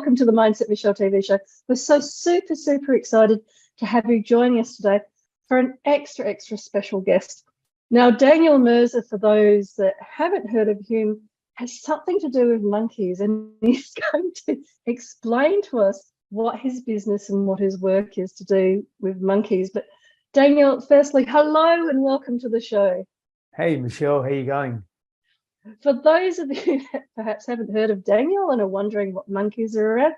welcome to the Mindset Michele TV show. We're so super excited to have you joining us today for an extra special guest. Now, Daniel Merza, for those that haven't heard of him, has something to do with monkeys, and he's going to explain to us what his business and what his work is to do with monkeys. But Daniel, firstly, hello and welcome to the show. Hey, Michele, how you going? For those of you that perhaps haven't heard of Daniel and are wondering what monkeys are around,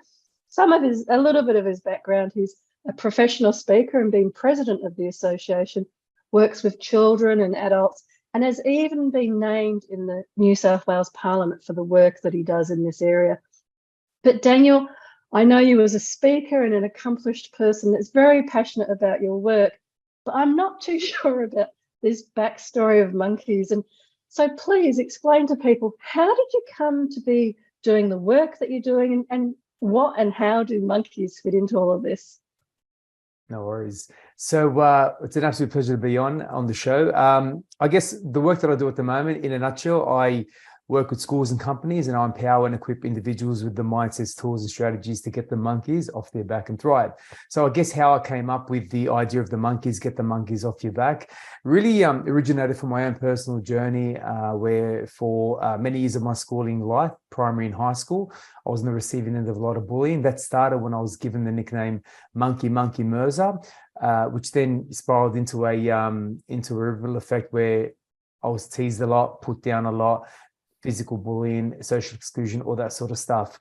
a little bit of his background: he's a professional speaker and been president of the association, works with children and adults, and has even been named in the New South Wales Parliament for the work that he does in this area. But Daniel, I know you as a speaker and an accomplished person that's very passionate about your work, but I'm not too sure about this backstory of monkeys. And so please explain to people, how did you come to be doing the work that you're doing, and what and how do monkeys fit into all of this? No worries. So it's an absolute pleasure to be on the show. I guess the work that I do at the moment, in a nutshell, I work with schools and companies, and I empower and equip individuals with the mindsets, tools, and strategies to get the monkeys off their back and thrive. So I guess how I came up with the idea of the monkeys, get the monkeys off your back, really originated from my own personal journey, where for many years of my schooling life, primary and high school, I was on the receiving end of a lot of bullying. That started when I was given the nickname Monkey Merza, which then spiraled into a ripple effect where I was teased a lot, put down a lot, physical bullying, social exclusion, all that sort of stuff.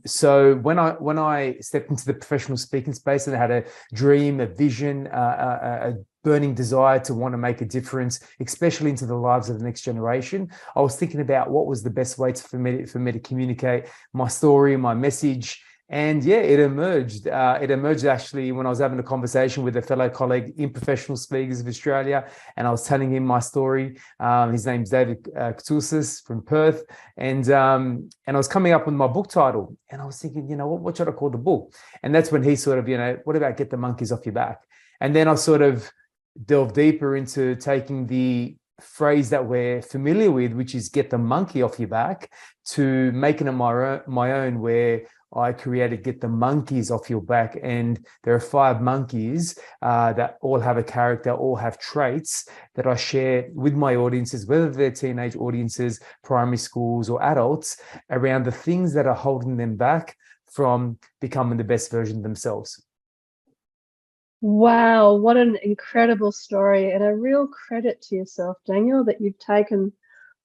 So when I stepped into the professional speaking space and I had a dream, a vision, a burning desire to want to make a difference, especially into the lives of the next generation, I was thinking about what was the best way for me to communicate my story, my message. And yeah, it emerged. It emerged actually when I was having a conversation with a fellow colleague in Professional Speakers of Australia, and I was telling him my story. His name's David Koutoussis from Perth, and I was coming up with my book title, and I was thinking, what should I call the book? And that's when he sort of, what about Get the Monkeys Off Your Back? And then I sort of delved deeper into taking the phrase that we're familiar with, which is get the monkey off your back, to making it my own, where I created Get the Monkeys Off Your Back. And there are 5 monkeys that all have a character, all have traits that I share with my audiences, whether they're teenage audiences, primary schools, or adults, around the things that are holding them back from becoming the best version of themselves. Wow, what an incredible story, and a real credit to yourself, Daniel, that you've taken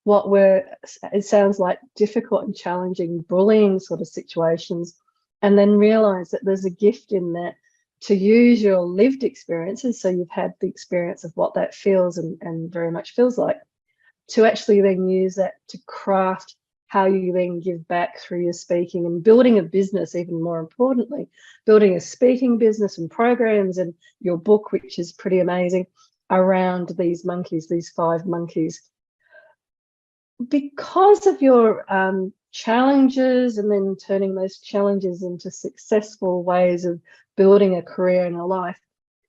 what were, it sounds like, difficult and challenging bullying sort of situations, and then realize that there's a gift in that to use your lived experiences. So you've had the experience of what that feels and very much feels like, to actually then use that to craft how you then give back through your speaking and building a business, even more importantly, building a speaking business and programs, and your book, which is pretty amazing, around these monkeys, these 5 monkeys. Because of your challenges, and then turning those challenges into successful ways of building a career and a life,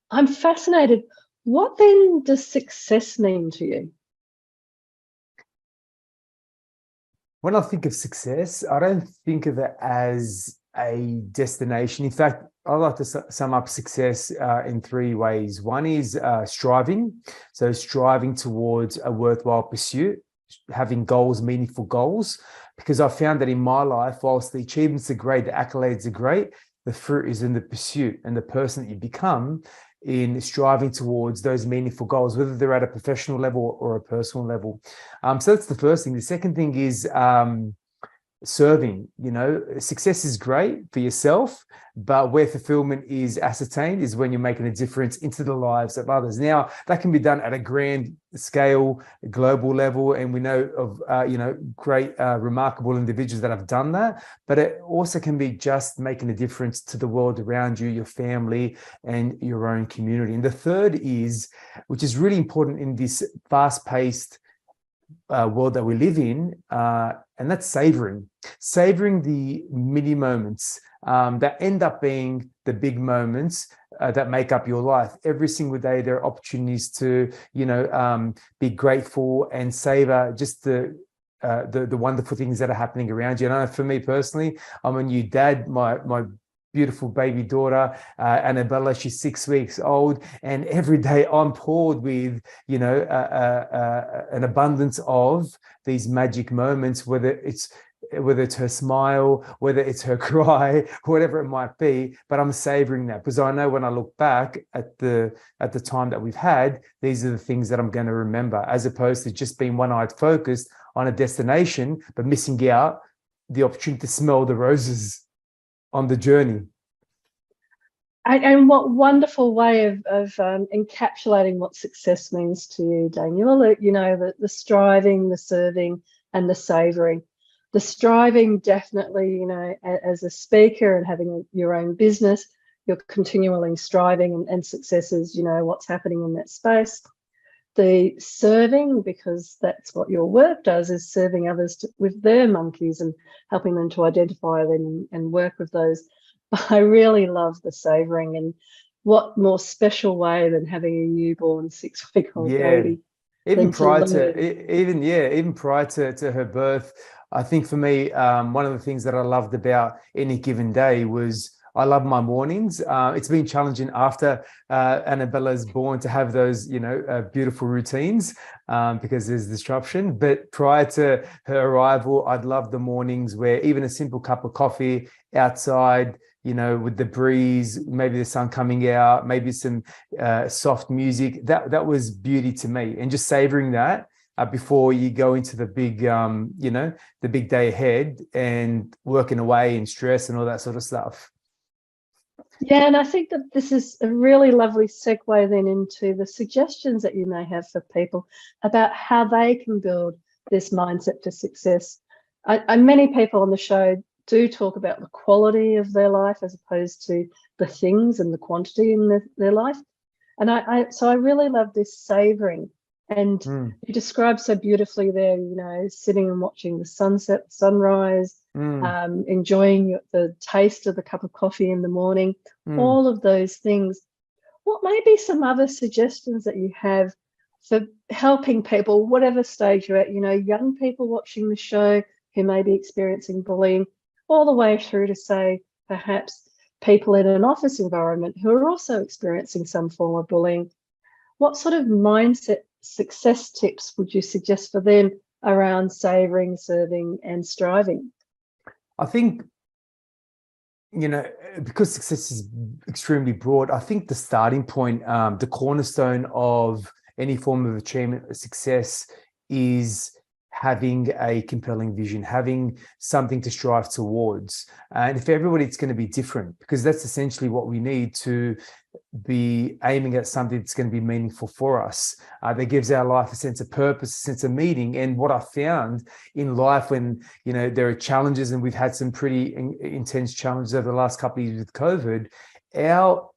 I'm fascinated. What then does success mean to you? When I think of success, I don't think of it as a destination. In fact, I like to sum up success in 3 ways. One is striving. So striving towards a worthwhile pursuit, having goals, meaningful goals, because I found that in my life, whilst the achievements are great, the accolades are great, the fruit is in the pursuit and the person that you become in striving towards those meaningful goals, whether they're at a professional level or a personal level. So that's the first thing. The second thing is serving. Success is great for yourself, but where fulfillment is ascertained is when you're making a difference into the lives of others. Now, that can be done at a grand scale, global level, and we know of great, remarkable individuals that have done that. But it also can be just making a difference to the world around you, your family, and your own community. And the third is, which is really important in this fast-paced world that we live in, and that's savoring the mini moments that end up being the big moments that make up your life. Every single day there are opportunities to be grateful and savor just the the wonderful things that are happening around you. And I know for me personally, I'm a new dad. My beautiful baby daughter, Annabella, she's 6 weeks old, and every day I'm poured with, an abundance of these magic moments, whether it's her smile, whether it's her cry, whatever it might be. But I'm savoring that because I know when I look back at the time that we've had, these are the things that I'm going to remember, as opposed to just being one-eyed focused on a destination, but missing out the opportunity to smell the roses on the journey. And what wonderful way of encapsulating what success means to you, Daniel. The striving, the serving, and the savouring. The striving, definitely, as a speaker and having your own business, you're continually striving, and success is, what's happening in that space. The serving, because that's what your work does, is serving others with their monkeys and helping them to identify them and work with those. But I really love the savouring, and what more special way than having a newborn 6-week-old baby. Even prior to her birth, I think for me, one of the things that I loved about any given day was I love my mornings. It's been challenging after Annabella's born to have those, beautiful routines because there's disruption. But prior to her arrival, I'd love the mornings where even a simple cup of coffee outside, with the breeze, maybe the sun coming out, maybe some soft music, that was beauty to me. And just savoring that before you go into the big, the big day ahead and working away and stress and all that sort of stuff. Yeah, and I think that this is a really lovely segue then into the suggestions that you may have for people about how they can build this mindset to success. Many people on the show do talk about the quality of their life as opposed to the things and the quantity in their life. And so I really love this savouring. And you described so beautifully there, sitting and watching the sunset, sunrise, enjoying the taste of the cup of coffee in the morning, all of those things. What may be some other suggestions that you have for helping people, whatever stage you're at, young people watching the show who may be experiencing bullying, all the way through to, say, perhaps people in an office environment who are also experiencing some form of bullying? What sort of mindset success tips would you suggest for them around savouring, serving, and striving? I think, because success is extremely broad, I think the starting point, the cornerstone of any form of achievement, success, is having a compelling vision, having something to strive towards. And for everybody, it's going to be different, because that's essentially what we need to be aiming at, something that's going to be meaningful for us, that gives our life a sense of purpose, a sense of meaning. And what I found in life, when there are challenges, and we've had some pretty intense challenges over the last couple of years with COVID, our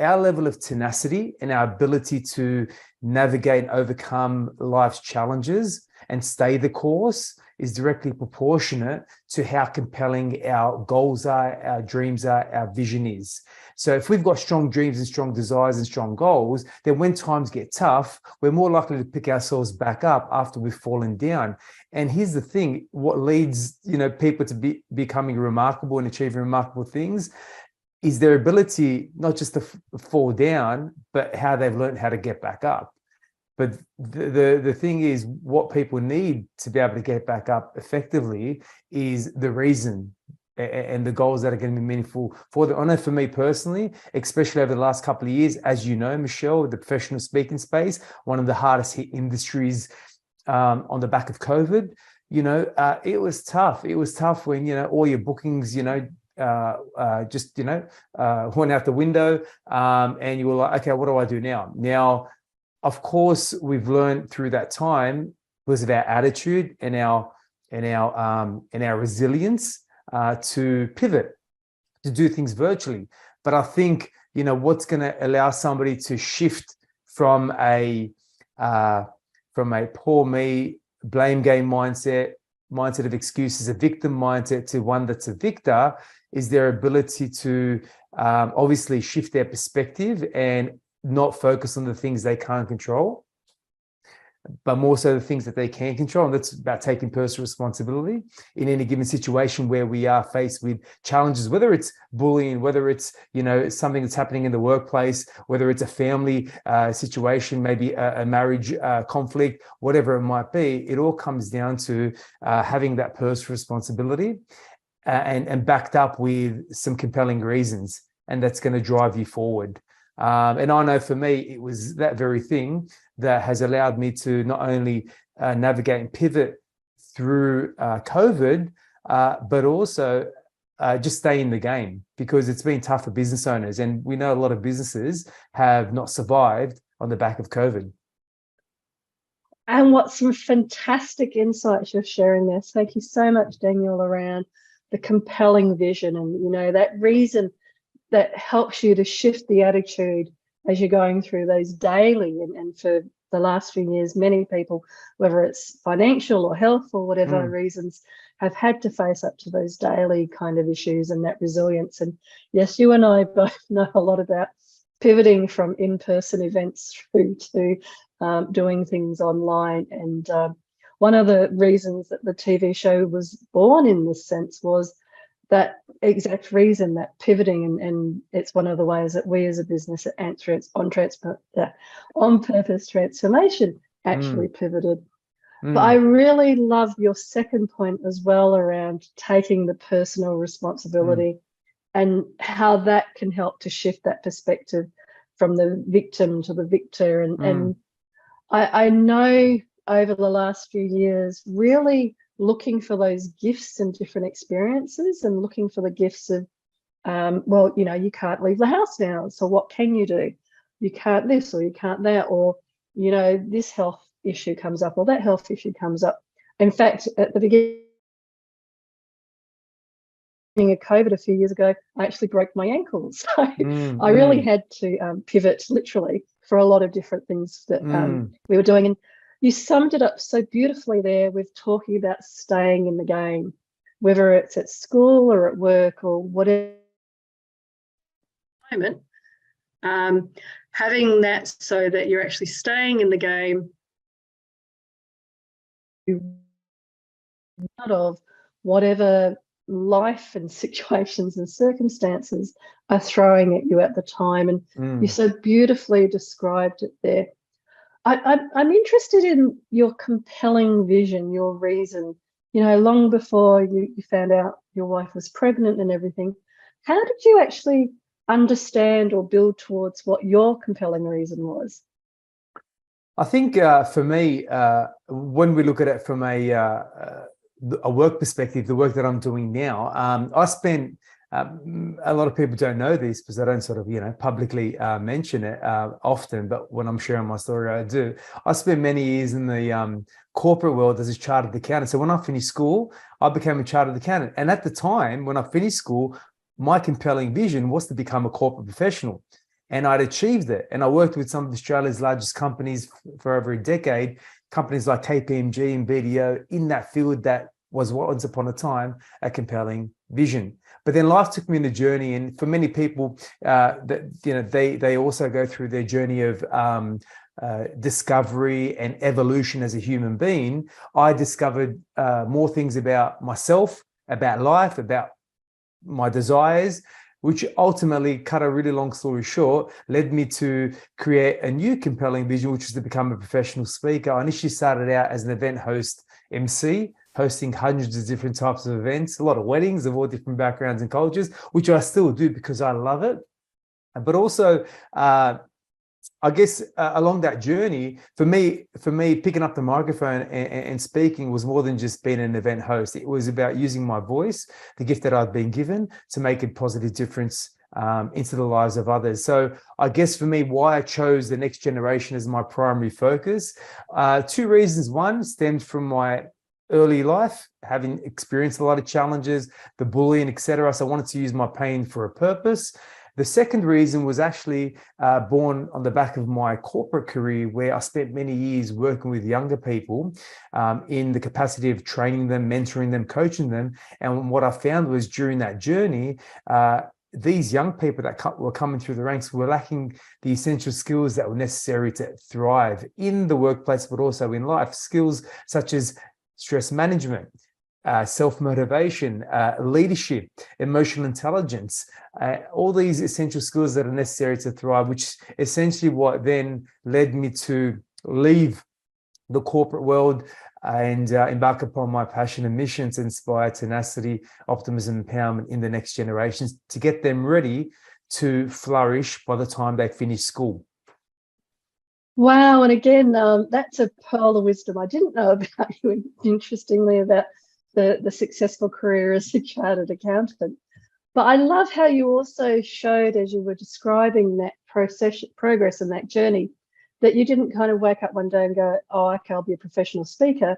level of tenacity and our ability to navigate and overcome life's challenges and stay the course is directly proportionate to how compelling our goals are, our dreams are, our vision is. So if we've got strong dreams and strong desires and strong goals, then when times get tough, we're more likely to pick ourselves back up after we've fallen down. And here's the thing, what leads people to be becoming remarkable and achieving remarkable things is their ability not just to fall down, but how they've learned how to get back up. But the thing is, what people need to be able to get back up effectively is the reason and the goals that are going to be meaningful for them. I know for me personally, especially over the last couple of years, as you know, Michele, the professional speaking space, one of the hardest hit industries on the back of COVID, it was tough. It was tough when, all your bookings, went out the window, and you were like, okay, what do I do now? Now, of course, we've learned through that time, because of our attitude and our resilience, to pivot, to do things virtually. But I think what's going to allow somebody to shift from a poor me, blame game mindset of excuses, a victim mindset, to one that's a victor, is their ability to obviously shift their perspective and not focus on the things they can't control, but more so the things that they can control. And that's about taking personal responsibility in any given situation where we are faced with challenges, whether it's bullying, whether it's, something that's happening in the workplace, whether it's a family situation, maybe a marriage conflict, whatever it might be. It all comes down to having that personal responsibility and backed up with some compelling reasons. And that's going to drive you forward. And I know for me, it was that very thing that has allowed me to not only navigate and pivot through COVID, but also just stay in the game, because it's been tough for business owners. And we know a lot of businesses have not survived on the back of COVID. And what some fantastic insights you're sharing there. Thank you so much, Daniel, around the compelling vision and, that reason that helps you to shift the attitude as you're going through those daily. And for the last few years, many people, whether it's financial or health or whatever reasons, have had to face up to those daily kind of issues and that resilience. And yes, you and I both know a lot about pivoting from in-person events through to doing things online. And one of the reasons that the TV show was born in this sense was that exact reason, that pivoting, and it's one of the ways that we as a business at on purpose transformation actually pivoted. But I really love your second point as well around taking the personal responsibility and how that can help to shift that perspective from the victim to the victor. And I know over the last few years, really looking for those gifts and different experiences and looking for the gifts of, you can't leave the house now. So what can you do? You can't this or you can't that, or, this health issue comes up or that health issue comes up. In fact, at the beginning of COVID a few years ago, I actually broke my ankles. So I really had to pivot literally for a lot of different things that we were doing. And you summed it up so beautifully there with talking about staying in the game, whether it's at school or at work or whatever. Having that so that you're actually staying in the game out of whatever life and situations and circumstances are throwing at you at the time. And you so beautifully described it there. I'm interested in your compelling vision, your reason. Long before you found out your wife was pregnant and everything, how did you actually understand or build towards what your compelling reason was? I think for me, when we look at it from a work perspective, the work that I'm doing now, I spent a lot of people don't know this because I don't sort of, publicly mention it often, but when I'm sharing my story, I do. I spent many years in the corporate world as a chartered accountant. So when I finished school, I became a chartered accountant. And at the time, when I finished school, my compelling vision was to become a corporate professional. And I'd achieved it. And I worked with some of Australia's largest companies for over a decade, companies like KPMG and BDO in that field that was once upon a time a compelling vision. But then life took me on a journey, and for many people, they also go through their journey of discovery and evolution as a human being. I discovered more things about myself, about life, about my desires, which ultimately, cut a really long story short, led me to create a new compelling vision, which is to become a professional speaker. I initially started out as an event host, MC, hosting hundreds of different types of events, a lot of weddings of all different backgrounds and cultures, which I still do because I love it. But also, I guess along that journey, for me, picking up the microphone and speaking was more than just being an event host. It was about using my voice, the gift that I've been given, to make a positive difference into the lives of others. So I guess for me, why I chose the next generation as my primary focus, two reasons. One stemmed from my early life, having experienced a lot of challenges, the bullying, etc. So I wanted to use my pain for a purpose. The second reason was actually born on the back of my corporate career, where I spent many years working with younger people in the capacity of training them, mentoring them, coaching them. And what I found was during that journey, these young people that were coming through the ranks were lacking the essential skills that were necessary to thrive in the workplace, but also in life. Skills such as stress management, self-motivation, leadership, emotional intelligence, all these essential skills that are necessary to thrive, which essentially what then led me to leave the corporate world and embark upon my passion and mission to inspire tenacity, optimism, empowerment in the next generations to get them ready to flourish by the time they finish school. Wow. And again, that's a pearl of wisdom. I didn't know about you, interestingly, about the successful career as a chartered accountant. But I love how you also showed, as you were describing that progress and that journey, that you didn't kind of wake up one day and go, oh, okay, I'll be a professional speaker.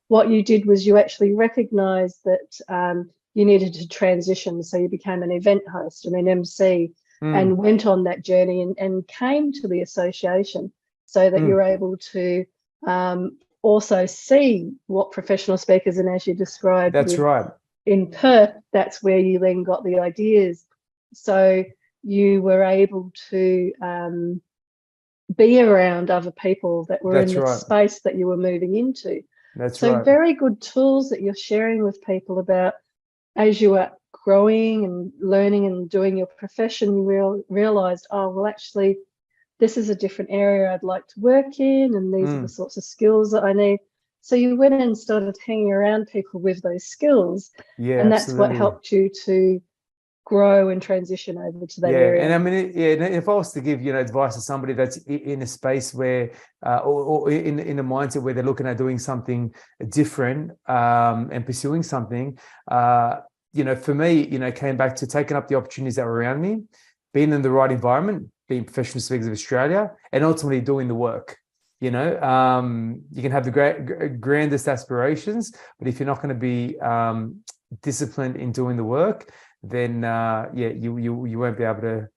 What you did was you actually recognized that you needed to transition. So you became an event host and an MC and went on that journey and came to the association so that you're able to also see what professional speakers, and as you described, that's right, in Perth, that's where you then got the ideas. So you were able to be around other people that were in the space that you were moving into. So very good tools that you're sharing with people about as you are growing and learning and doing your profession. You realized, oh, well, actually, this is a different area I'd like to work in, and these are the sorts of skills that I need. So you went and started hanging around people with those skills, and that's what helped you to grow and transition over to that area. And I mean, if I was to give advice to somebody that's in a space where or in a mindset where they're looking at doing something different and pursuing something, for me, came back to taking up the opportunities that were around me, being in the right environment, being professional speakers of Australia, and ultimately doing the work. You can have the grandest aspirations, but if you're not going to be disciplined in doing the work, then you won't be able to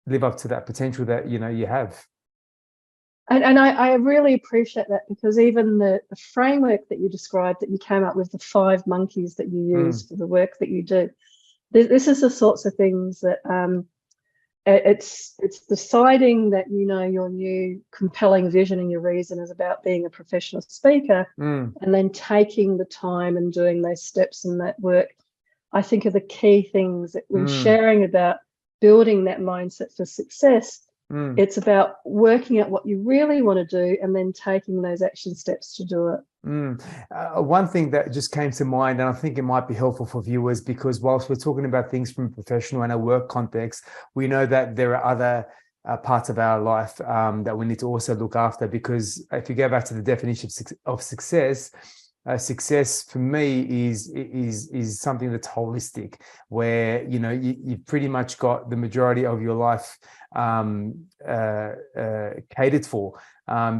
live up to that potential that you have. And I really appreciate that, because even the framework that you described, that you came up with, the 5 monkeys that you use for the work that you do, this is the sorts of things that it's deciding that your new compelling vision and your reason is about being a professional speaker, and then taking the time and doing those steps and that work, I think, are the key things that when sharing about building that mindset for success, it's about working out what you really want to do and then taking those action steps to do it. One thing that just came to mind, and I think it might be helpful for viewers, because whilst we're talking about things from a professional and a work context, we know that there are other parts of our life that we need to also look after, because if you go back to the definition of success, success for me is something that's holistic, where you've pretty much got the majority of your life catered for,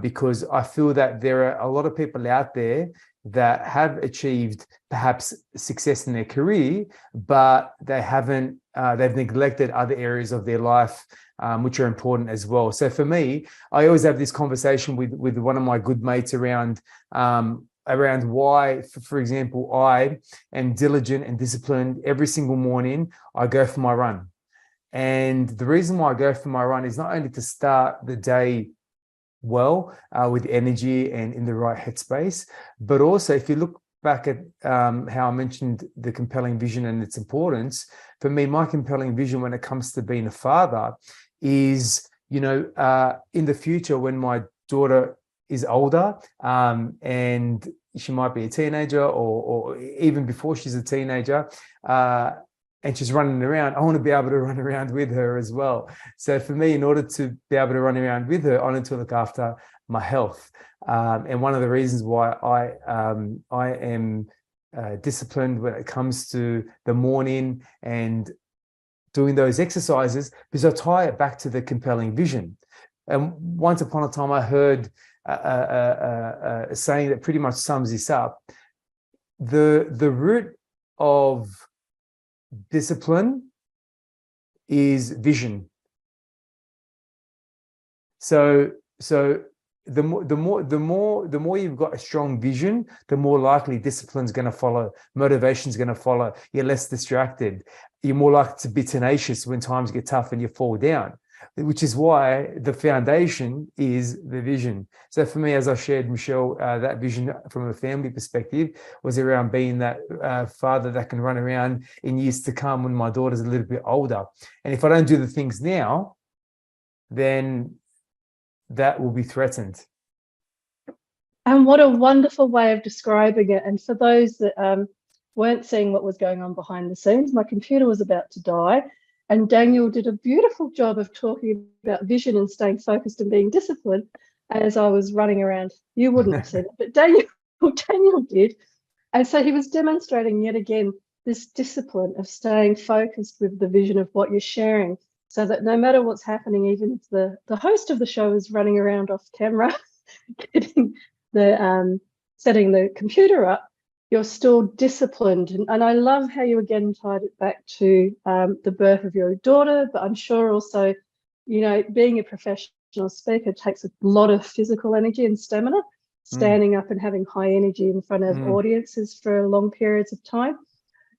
because I feel that there are a lot of people out there that have achieved perhaps success in their career, but they haven't they've neglected other areas of their life which are important as well. So for me, I always have this conversation with one of my good mates around why, for example, I am diligent and disciplined. Every single morning I go for my run. And the reason why I go for my run is not only to start the day well, with energy and in the right headspace, but also if you look back at how I mentioned the compelling vision and its importance, for me, my compelling vision when it comes to being a father is, in the future when my daughter is older, and she might be a teenager or even before she's a teenager, and she's running around, I want to be able to run around with her as well. So for me, in order to be able to run around with her, I need to look after my health. And one of the reasons why I am disciplined when it comes to the morning and doing those exercises, because I tie it back to the compelling vision. And once upon a time, I heard a saying that pretty much sums this up. The root of discipline is vision. So the more you've got a strong vision, the more likely discipline's going to follow, motivation's going to follow. You're less distracted. You're more likely to be tenacious when times get tough and you fall down, which is why the foundation is the vision. So for me, as I shared, Michele, that vision from a family perspective was around being that father that can run around in years to come when my daughter's a little bit older. And if I don't do the things now, then that will be threatened. And what a wonderful way of describing it. And for those that weren't seeing what was going on behind the scenes, my computer was about to die. And Daniel did a beautiful job of talking about vision and staying focused and being disciplined as I was running around. You wouldn't have seen it, but Daniel did. And so he was demonstrating yet again this discipline of staying focused with the vision of what you're sharing, so that no matter what's happening, even if the host of the show is running around off camera, getting the setting the computer up, you're still disciplined. And I love how you again tied it back to the birth of your daughter, but I'm sure also, you know, being a professional speaker takes a lot of physical energy and stamina, standing up and having high energy in front of audiences for long periods of time.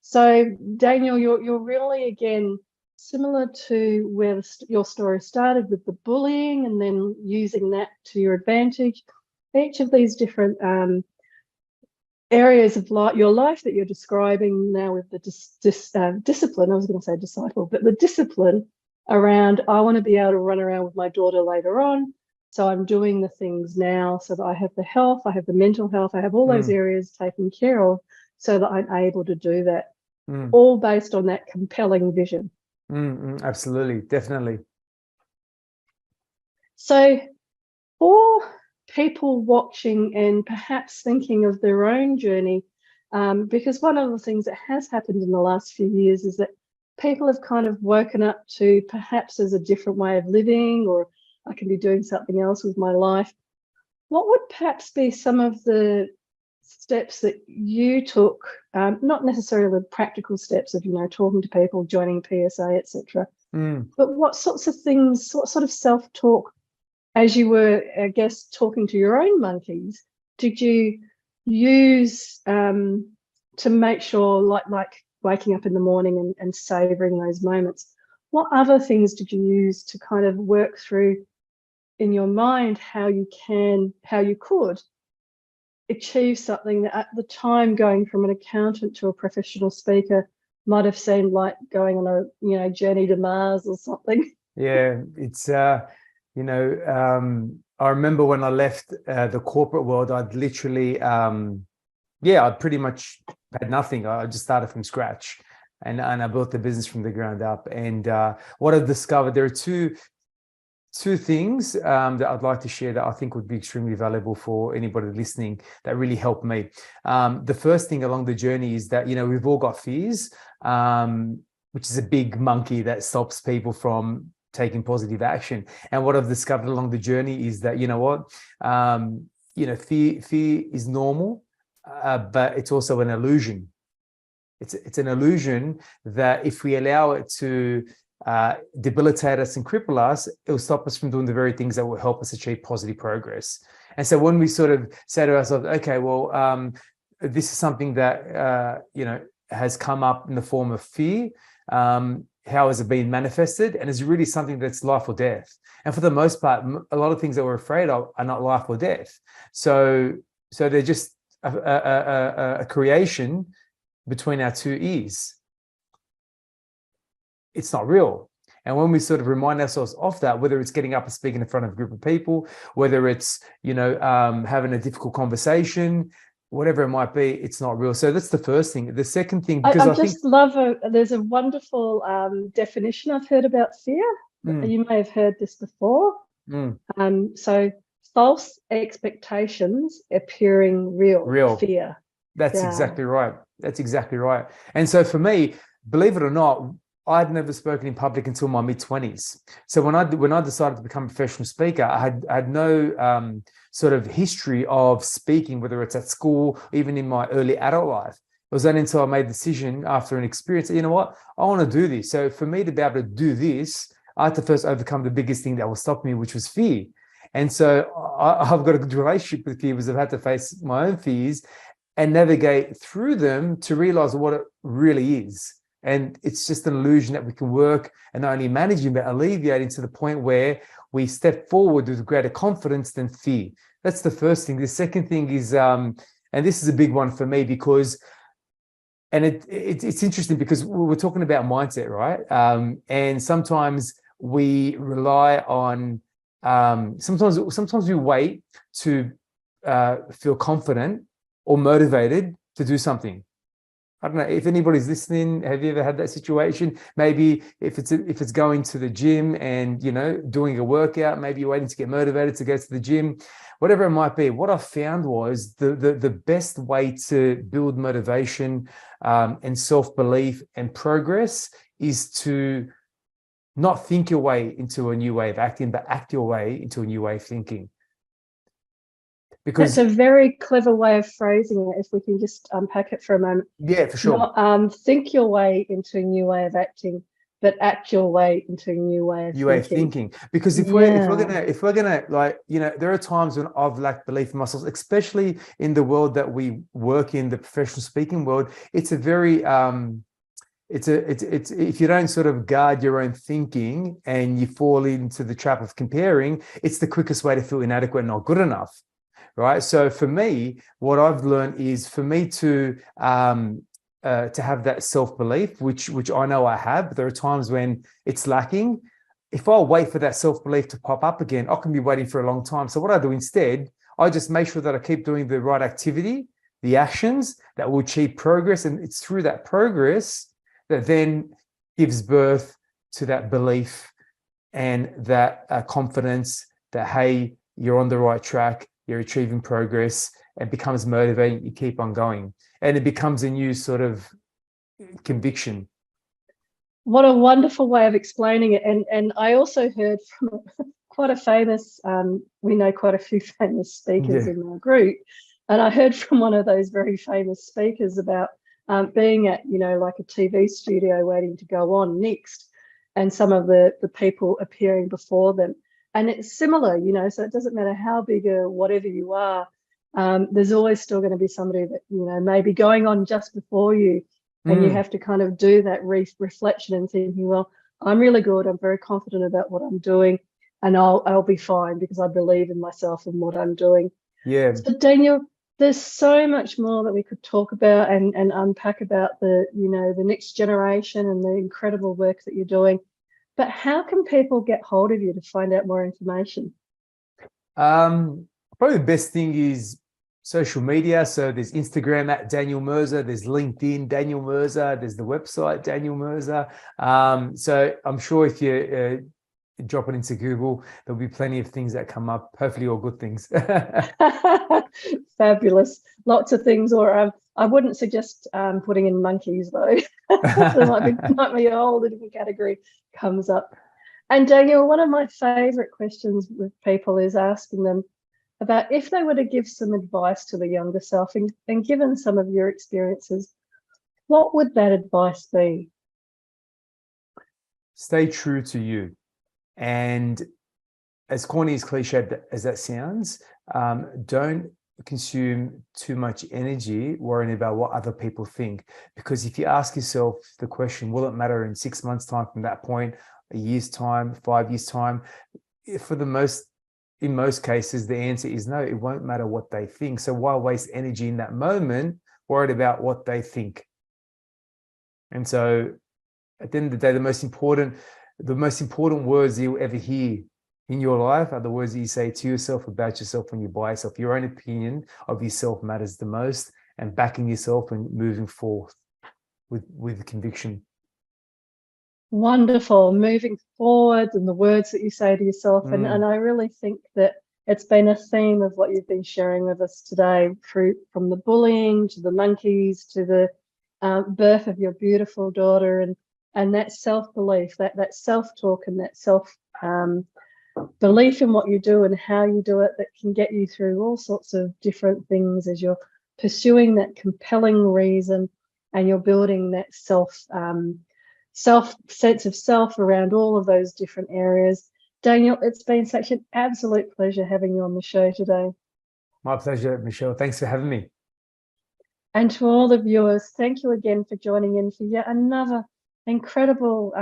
So Daniel, you're really, again, similar to where your story started with the bullying and then using that to your advantage. Each of these different areas of your life that you're describing now with the discipline, I was going to say disciple, but the discipline around, I want to be able to run around with my daughter later on. So I'm doing the things now so that I have the health, I have the mental health, I have all those areas taken care of so that I'm able to do that, all based on that compelling vision. Absolutely, definitely. So for people watching and perhaps thinking of their own journey, because one of the things that has happened in the last few years is that people have kind of woken up to perhaps there's a different way of living, or I can be doing something else with my life. What would perhaps be some of the steps that you took, not necessarily the practical steps of, you know, talking to people, joining PSA, etc., but what sorts of things, what sort of self-talk, as you were, I guess, talking to your own monkeys, did you use to make sure, like waking up in the morning and savouring those moments? What other things did you use to kind of work through in your mind how you could achieve something that at the time, going from an accountant to a professional speaker, might have seemed like going on a, you know, journey to Mars or something? Yeah, it's you know, I remember when I left the corporate world, I'd literally I pretty much had nothing. I just started from scratch, and I built the business from the ground up. And what I've discovered, there are two things that I'd like to share that I think would be extremely valuable for anybody listening, that really helped me. The first thing along the journey is that, you know, we've all got fears, which is a big monkey that stops people from taking positive action. And what I've discovered along the journey is that, you know what, you know, fear is normal, but it's also an illusion. It's an illusion that if we allow it to debilitate us and cripple us, it will stop us from doing the very things that will help us achieve positive progress. And so when we sort of say to ourselves, okay, well, this is something that, you know, has come up in the form of fear, how has it been manifested? And it's really something that's life or death. And for the most part, a lot of things that we're afraid of are not life or death. So they're just a creation between our two ears. It's not real. And when we sort of remind ourselves of that, whether it's getting up and speaking in front of a group of people, whether it's, you know, having a difficult conversation, whatever it might be, it's not real. So that's the first thing. The second thing, because I just love there's a wonderful definition I've heard about fear. You may have heard this before. So false expectations appearing real. Fear. That's exactly right. That's exactly right. And so for me, believe it or not, I'd never spoken in public until my mid-20s. So when I decided to become a professional speaker, I had no sort of history of speaking, whether it's at school, even in my early adult life. It was only until I made the decision after an experience, you know what, I want to do this. So for me to be able to do this, I had to first overcome the biggest thing that will stop me, which was fear. And so I've got a good relationship with fear because I've had to face my own fears and navigate through them to realize what it really is. And it's just an illusion that we can work and not only managing, but alleviating to the point where we step forward with greater confidence than fear. That's the first thing. The second thing is, and this is a big one for me because, and it's interesting because we're talking about mindset, right? And sometimes we rely on, sometimes we wait to feel confident or motivated to do something. I don't know if anybody's listening. Have you ever had that situation? Maybe if it's going to the gym and, you know, doing a workout, maybe you're waiting to get motivated to go to the gym, whatever it might be. What I found was the best way to build motivation and self-belief and progress is to not think your way into a new way of acting, but act your way into a new way of thinking. Because that's a very clever way of phrasing it, if we can just unpack it for a moment. Yeah, for sure. Not think your way into a new way of acting, but act your way into a new way of thinking. Because if we're gonna like, you know, there are times when I've lacked belief in myself, especially in the world that we work in, the professional speaking world. It's a very it's if you don't sort of guard your own thinking and you fall into the trap of comparing, it's the quickest way to feel inadequate and not good enough. Right. So for me, what I've learned is for me to have that self-belief, which I know I have, but there are times when it's lacking. If I wait for that self-belief to pop up again, I can be waiting for a long time. So what I do instead, I just make sure that I keep doing the right activity, the actions that will achieve progress. And it's through that progress that then gives birth to that belief and that confidence that, hey, you're on the right track. You're achieving progress, and becomes motivating. You keep on going, and it becomes a new sort of conviction. What a wonderful way of explaining it. And I also heard from quite a famous, we know quite a few famous speakers in our group, and I heard from one of those very famous speakers about being at, you know, like a TV studio waiting to go on next, and some of the people appearing before them. And it's similar, you know, so it doesn't matter how big or whatever you are, there's always still going to be somebody that, you know, may be going on just before you. And you have to kind of do that reflection and thinking, well, I'm really good. I'm very confident about what I'm doing, and I'll be fine because I believe in myself and what I'm doing. Yeah. So Daniel, there's so much more that we could talk about and unpack about the, you know, the next generation and the incredible work that you're doing. But how can people get hold of you to find out more information? Probably the best thing is social media. So there's Instagram at Daniel Merza, there's LinkedIn, Daniel Merza, there's the website, Daniel Merza. So I'm sure if you drop it into Google, there'll be plenty of things that come up, hopefully all good things. Fabulous. Lots of things, or I wouldn't suggest putting in monkeys though. There might be a whole different category comes up. And Daniel, one of my favorite questions with people is asking them about if they were to give some advice to the younger self, and given some of your experiences, what would that advice be? Stay true to you. And as corny, as cliched as that sounds, don't consume too much energy worrying about what other people think. Because if you ask yourself the question, will it matter in 6 months' time from that point, a year's time, 5 years' time? In most cases, the answer is no, it won't matter what they think. So why waste energy in that moment worried about what they think? And so at the end of the day, the most important words you'll ever hear in your life are the words that you say to yourself about yourself when you're by yourself. Your own opinion of yourself matters the most, and backing yourself and moving forth with conviction. Wonderful. Moving forward, and the words that you say to yourself. And I really think that it's been a theme of what you've been sharing with us today, from the bullying to the monkeys to the birth of your beautiful daughter, and that self-belief, that self-talk, and that belief in what you do and how you do it, that can get you through all sorts of different things as you're pursuing that compelling reason, and you're building that sense of self around all of those different areas. Daniel, it's been such an absolute pleasure having you on the show today. My pleasure, Michele. Thanks for having me. And to all the viewers, thank you again for joining in for yet another incredible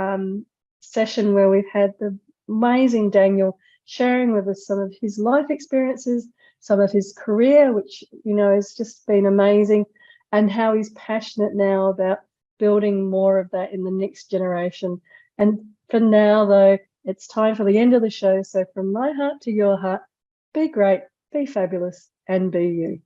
session where we've had the amazing Daniel sharing with us some of his life experiences, some of his career, which, you know, has just been amazing, and how he's passionate now about building more of that in the next generation. And for now, though, it's time for the end of the show. So from my heart to your heart, be great, be fabulous, and be you.